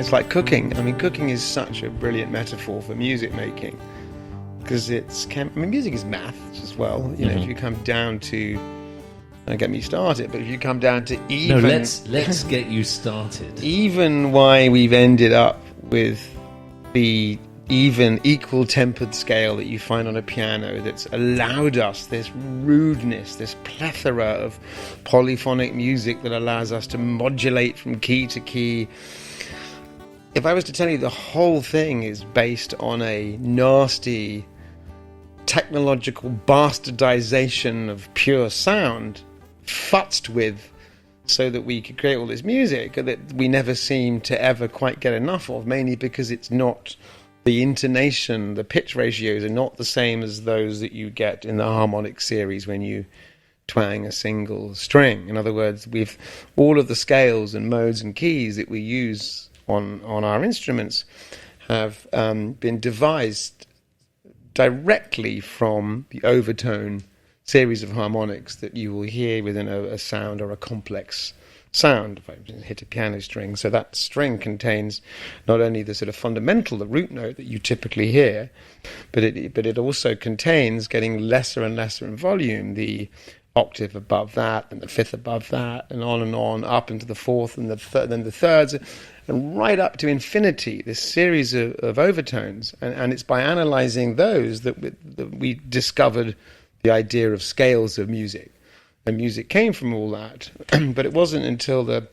It's like cooking. I mean, cooking is such a brilliant metaphor for music making, because music is math as well. You know, if you come down to, don't get me started, but if you come down to even... No, let's get you started. Even why we've ended up with the even equal-tempered scale that you find on a piano that's allowed us this rudeness, this plethora of polyphonic music that allows us to modulate from key to key. If I was to tell you the whole thing is based on a nasty technological bastardization of pure sound, futzed with so that we could create all this music that we never seem to ever quite get enough of, mainly because it's not... The intonation, the pitch ratios are not the same as those that you get in the harmonic series when you twang a single string. In other words, all of the scales and modes and keys that we use on our instruments have been devised directly from the overtone series of harmonics that you will hear within a sound or a complex sound. If I hit a piano string, so that string contains not only the sort of fundamental, the root note that you typically hear, but it also contains, getting lesser and lesser in volume, the octave above that and the fifth above that, and on up into the fourth and the third, then the thirds, and right up to infinity, this series of overtones. And it's by analyzing those that we discovered the idea of scales of music. And music came from all that. But it wasn't until the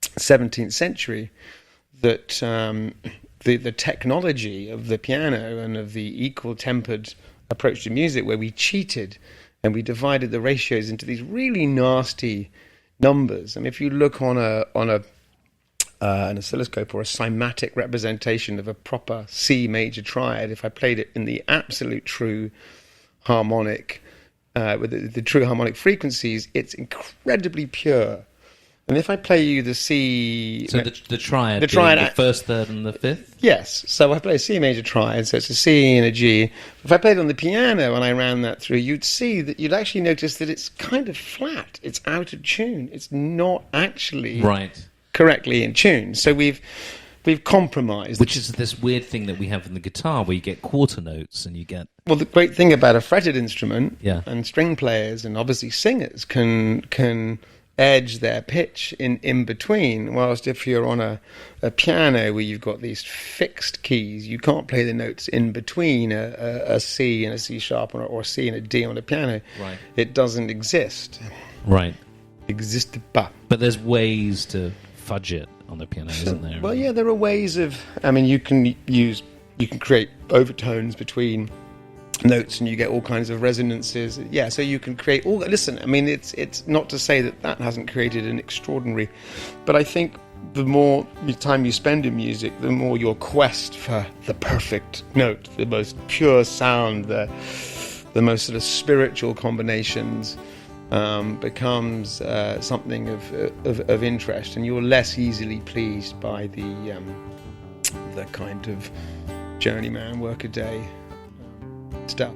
17th century that the technology of the piano and of the equal-tempered approach to music, where we cheated and we divided the ratios into these really nasty numbers. I mean, if you look on an oscilloscope or a cymatic representation of a proper C major triad, if I played it in the absolute true harmonic, with the true harmonic frequencies, it's incredibly pure. And if I play you the C... So the triad, the first, third, and the fifth? Yes. So I play a C major triad, so it's a C and a G. If I played on the piano and I ran that through, you'd actually notice that it's kind of flat. It's out of tune. It's not actually correctly in tune. So we've compromised. Which is this weird thing that we have in the guitar, where you get quarter notes and you get... Well, the great thing about a fretted instrument, and string players and obviously singers can edge their pitch in between, whilst if you're on a piano where you've got these fixed keys, you can't play the notes in between a C and a C sharp or a C and a D on a piano. Right. It doesn't exist. Right. Existe pas. But there's ways to fudge it on the piano, isn't there? Well, yeah, there are ways of... I mean, you can create overtones between notes and you get all kinds of resonances. Yeah, so you can create all that. Listen, I mean, it's not to say that hasn't created an extraordinary... But I think the more time you spend in music, the more your quest for the perfect note, the most pure sound, the most sort of spiritual combinations... becomes something of interest, and you're less easily pleased by the kind of journeyman workaday stuff.